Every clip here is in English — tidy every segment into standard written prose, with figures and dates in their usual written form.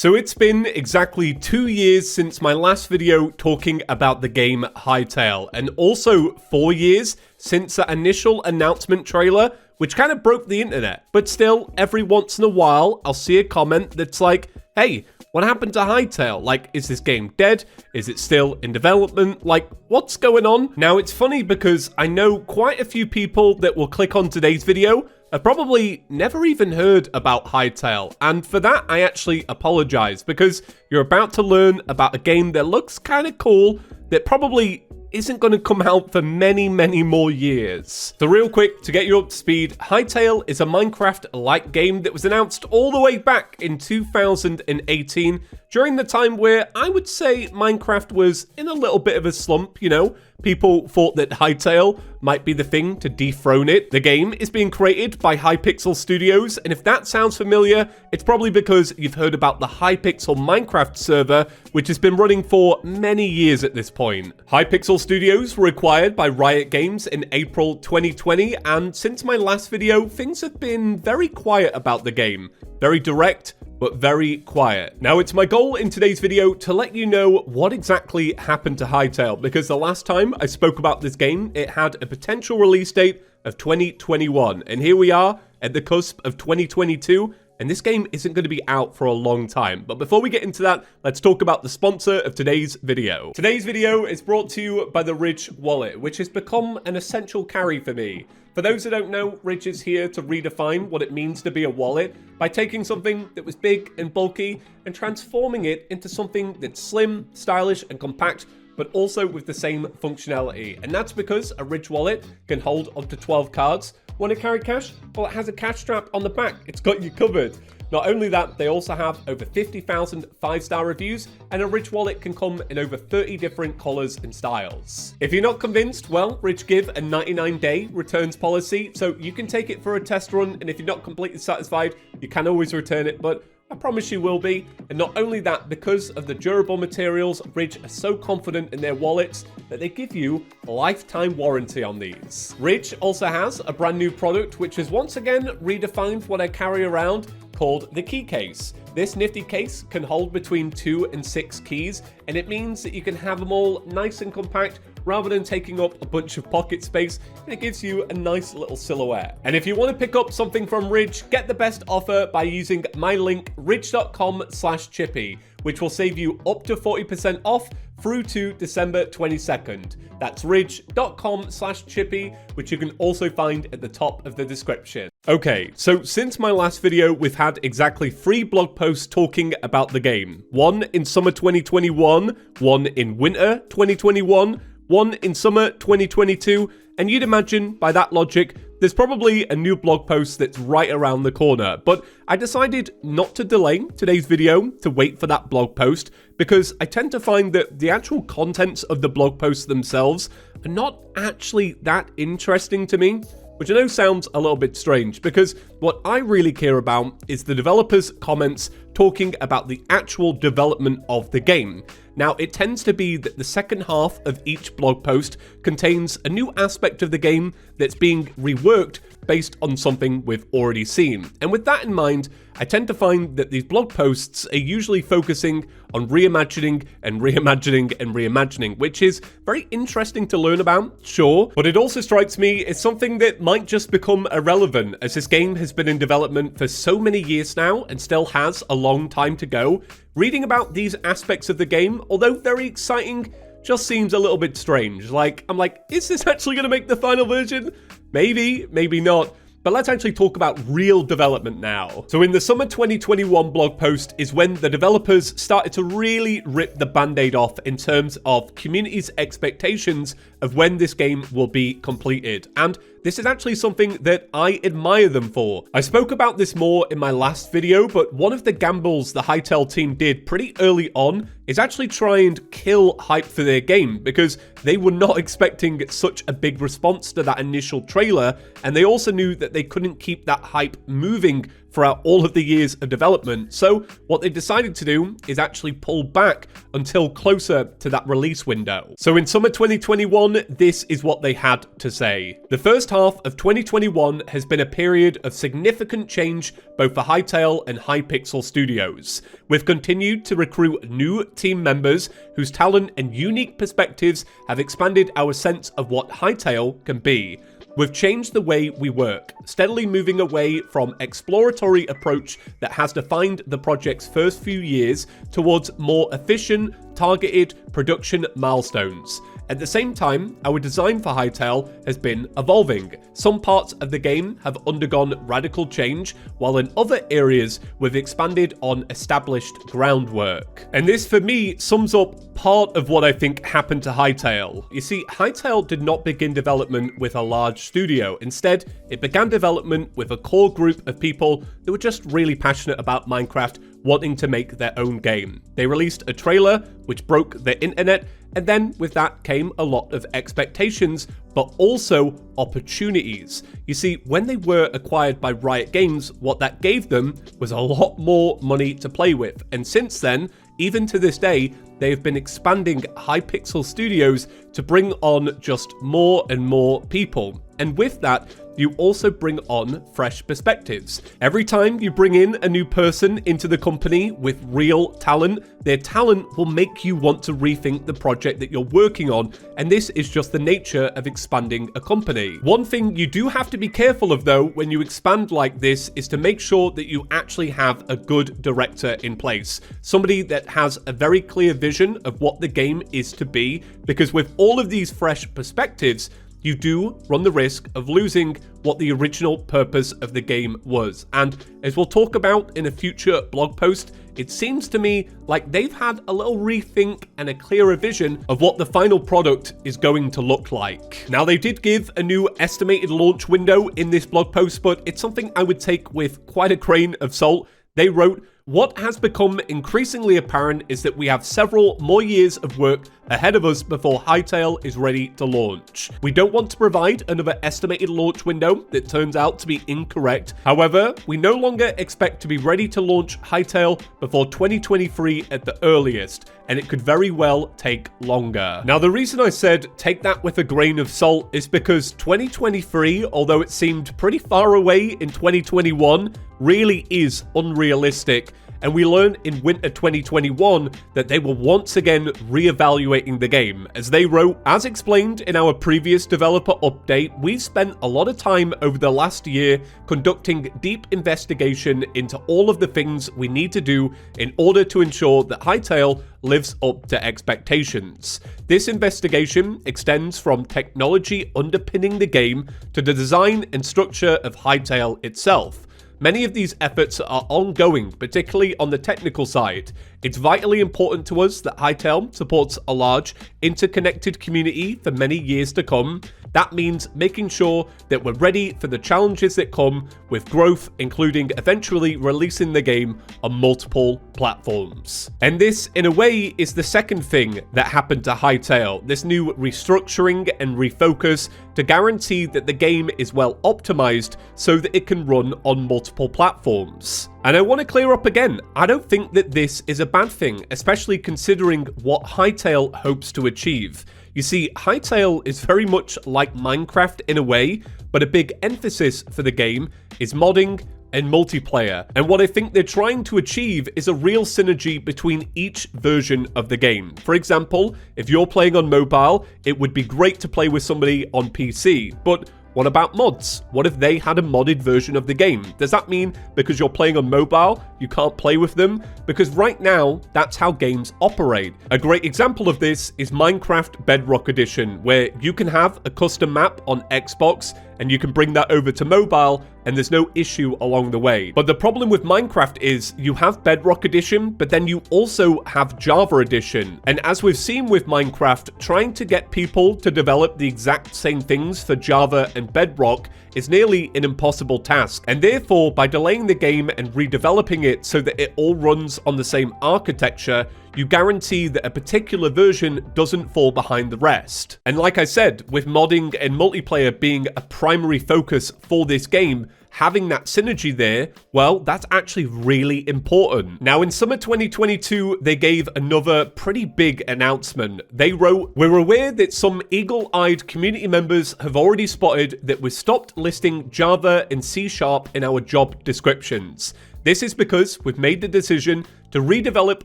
So it's been exactly 2 years since my last video talking about the game Hytale, and also 4 years since that initial announcement trailer, which kind of broke the internet. But still, every once in a while, I'll see a comment that's like, hey, what happened to Hytale? Like, is this game dead? Is it still in development? Like, what's going on? Now, it's funny because I know quite a few people that will click on today's video have probably never even heard about Hytale, and for that I actually apologize, because you're about to learn about a game that looks kind of cool that probably isn't going to come out for many more years. So real quick, to get you up to speed, Hytale is a Minecraft-like game that was announced all the way back in 2018, during the time where I would say Minecraft was in a little bit of a slump, you know? People thought that Hytale might be the thing to dethrone it. The game is being created by Hypixel Studios, and if that sounds familiar, it's probably because you've heard about the Hypixel Minecraft server, which has been running for many years at this point. Hypixel Studios were acquired by Riot Games in April 2020, and since my last video, things have been very quiet about the game. Very direct, but very quiet. Now, it's my goal in today's video to let you know what exactly happened to Hytale, because the last time I spoke about this game, it had a potential release date of 2021, and here we are at the cusp of 2022, and this game isn't going to be out for a long time. But before we get into that, let's talk about the sponsor of today's video. Today's video is brought to you by the Ridge wallet, which has become an essential carry for me. For those who don't know, Ridge is here to redefine what it means to be a wallet by taking something that was big and bulky and transforming it into something that's slim, stylish, and compact, but also with the same functionality. And that's because a Ridge wallet can hold up to 12 cards. Want to carry cash? Well, it has a cash strap on the back. It's got you covered. Not only that, they also have over 50,000 5-star reviews, and a Ridge wallet can come in over 30 different colors and styles. If you're not convinced, well, Ridge give a 99-day returns policy, so you can take it for a test run, and if you're not completely satisfied, you can always return it, but I promise you will be. And not only that, because of the durable materials, Ridge are so confident in their wallets that they give you a lifetime warranty on these. Ridge also has a brand new product which has once again redefined what I carry around, called the key case. This nifty case can hold between 2 and 6 keys, and it means that you can have them all nice and compact rather than taking up a bunch of pocket space, and it gives you a nice little silhouette. And if you want to pick up something from Ridge, get the best offer by using my link ridge.com/chippy, which will save you up to 40% off through to December 22nd. That's ridge.com/chippy, which you can also find at the top of the description. Okay, so since my last video, we've had exactly 3 blog posts talking about the game. One in summer 2021, one in winter 2021, one in summer 2022, and you'd imagine, by that logic, there's probably a new blog post that's right around the corner, but I decided not to delay today's video to wait for that blog post, because I tend to find that the actual contents of the blog posts themselves are not actually that interesting to me. Which I know sounds a little bit strange, because what I really care about is the developers' comments talking about the actual development of the game. Now, it tends to be that the second half of each blog post contains a new aspect of the game that's being reworked based on something we've already seen. And with that in mind, I tend to find that these blog posts are usually focusing on reimagining and reimagining and reimagining, which is very interesting to learn about, sure, but it also strikes me as something that might just become irrelevant, as this game has been in development for so many years now and still has a long time to go. Reading about these aspects of the game, although very exciting, just seems a little bit strange. I'm like, is this actually going to make the final version? Maybe, maybe not. But let's actually talk about real development now. So in the summer 2021 blog post is when the developers started to really rip the band-aid off in terms of community's expectations of when this game will be completed. And this is actually something that I admire them for. I spoke about this more in my last video, but one of the gambles the Hytale team did pretty early on is actually try and kill hype for their game, because they were not expecting such a big response to that initial trailer, and they also knew that they couldn't keep that hype moving throughout all of the years of development. So what they decided to do is actually pull back until closer to that release window. So in summer 2021, this is what they had to say. The first half of 2021 has been a period of significant change both for Hytale and Hypixel Studios. We've continued to recruit new team members whose talent and unique perspectives have expanded our sense of what Hytale can be. We've changed the way we work, steadily moving away from exploratory approach that has defined the project's first few years towards more efficient, targeted production milestones. At the same time, our design for Hytale has been evolving. Some parts of the game have undergone radical change, while in other areas we've expanded on established groundwork. And this, for me, sums up part of what I think happened to Hytale. You see, Hytale did not begin development with a large studio. Instead, it began development with a core group of people that were just really passionate about Minecraft, wanting to make their own game. They released a trailer which broke the internet, and then with that came a lot of expectations, but also opportunities. You see, when they were acquired by Riot Games, what that gave them was a lot more money to play with. And since then, even to this day, they have been expanding Hypixel Studios to bring on just more and more people. And with that, you also bring on fresh perspectives. Every time you bring in a new person into the company with real talent, their talent will make you want to rethink the project that you're working on, and this is just the nature of expanding a company. One thing you do have to be careful of though when you expand like this is to make sure that you actually have a good director in place. Somebody that has a very clear vision of what the game is to be, because with all of these fresh perspectives, you do run the risk of losing what the original purpose of the game was. And as we'll talk about in a future blog post, it seems to me like they've had a little rethink and a clearer vision of what the final product is going to look like. Now, they did give a new estimated launch window in this blog post, but it's something I would take with quite a grain of salt. They wrote, "What has become increasingly apparent is that we have several more years of work ahead of us before Hytale is ready to launch. We don't want to provide another estimated launch window that turns out to be incorrect. However, we no longer expect to be ready to launch Hytale before 2023 at the earliest, and it could very well take longer." Now, the reason I said take that with a grain of salt is because 2023, although it seemed pretty far away in 2021, really is unrealistic. And we learned in winter 2021 that they were once again reevaluating the game. As they wrote, "As explained in our previous developer update, we've spent a lot of time over the last year conducting deep investigation into all of the things we need to do in order to ensure that Hytale lives up to expectations. This investigation extends from technology underpinning the game to the design and structure of Hytale itself. Many of these efforts are ongoing, particularly on the technical side. It's vitally important to us that Hytale supports a large, interconnected community for many years to come. That means making sure that we're ready for the challenges that come with growth, including eventually releasing the game on multiple platforms." And this, in a way, is the second thing that happened to Hytale, this new restructuring and refocus to guarantee that the game is well optimized so that it can run on multiple platforms. And I want to clear up again, I don't think that this is a bad thing, especially considering what Hytale hopes to achieve. You see, Hytale is very much like Minecraft in a way, but a big emphasis for the game is modding and multiplayer. And what I think they're trying to achieve is a real synergy between each version of the game. For example, if you're playing on mobile, it would be great to play with somebody on PC, but what about mods? What if they had a modded version of the game? Does that mean because you're playing on mobile, you can't play with them? Because right now, that's how games operate. A great example of this is Minecraft Bedrock Edition, where you can have a custom map on Xbox and you can bring that over to mobile and there's no issue along the way. But the problem with Minecraft is you have Bedrock Edition, but then you also have Java Edition. And as we've seen with Minecraft, trying to get people to develop the exact same things for Java and Bedrock is nearly an impossible task. And therefore, by delaying the game and redeveloping it so that it all runs on the same architecture, you guarantee that a particular version doesn't fall behind the rest. And like I said, with modding and multiplayer being a primary focus for this game, having that synergy there, well, that's actually really important. Now, in summer 2022, they gave another pretty big announcement. They wrote, "We're aware that some eagle-eyed community members have already spotted that we've stopped listing Java and C# in our job descriptions. This is because we've made the decision to redevelop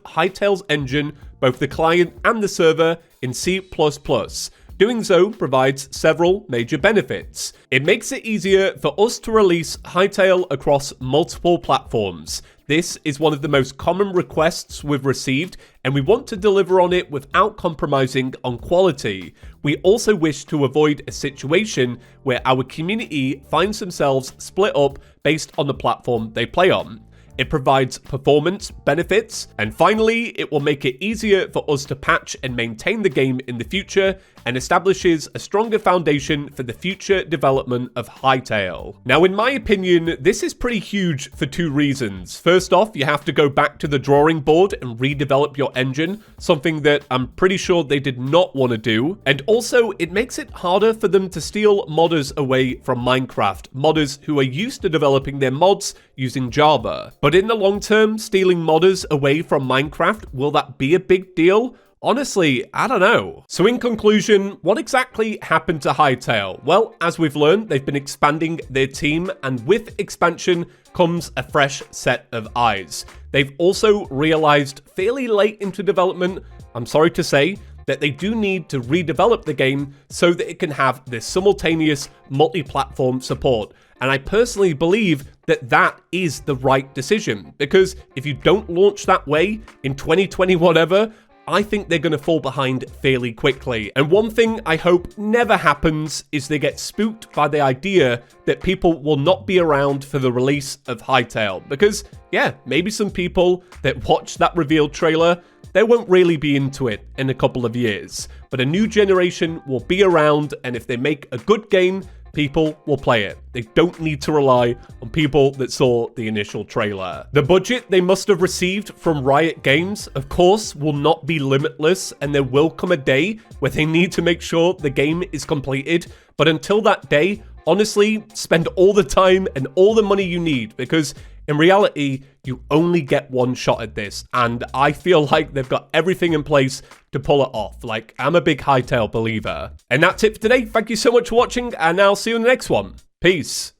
Hytale's engine, both the client and the server, in C++. Doing so provides several major benefits. It makes it easier for us to release Hytale across multiple platforms. This is one of the most common requests we've received, and we want to deliver on it without compromising on quality. We also wish to avoid a situation where our community finds themselves split up based on the platform they play on. It provides performance benefits, and finally, it will make it easier for us to patch and maintain the game in the future, and establishes a stronger foundation for the future development of Hytale." Now, in my opinion, this is pretty huge for two reasons. First off, you have to go back to the drawing board and redevelop your engine, something that I'm pretty sure they did not want to do. And also, it makes it harder for them to steal modders away from Minecraft, modders who are used to developing their mods using Java. But in the long term, stealing modders away from Minecraft, will that be a big deal? Honestly, I don't know. So in conclusion, what exactly happened to Hytale? Well, as we've learned, they've been expanding their team, and with expansion comes a fresh set of eyes. They've also realized fairly late into development, I'm sorry to say, that they do need to redevelop the game so that it can have this simultaneous multi-platform support. And I personally believe that that is the right decision, because if you don't launch that way in 2020 whatever, I think they're going to fall behind fairly quickly. And one thing I hope never happens is they get spooked by the idea that people will not be around for the release of Hytale. Because, yeah, maybe some people that watched that reveal trailer, they won't really be into it in a couple of years. But a new generation will be around, and if they make a good game, people will play it. They don't need to rely on people that saw the initial trailer. The budget they must have received from Riot Games, of course, will not be limitless, and there will come a day where they need to make sure the game is completed. But until that day, honestly, spend all the time and all the money you need, because in reality, you only get one shot at this, and I feel like they've got everything in place to pull it off. Like, I'm a big Hytale believer. And that's it for today. Thank you so much for watching, and I'll see you in the next one. Peace.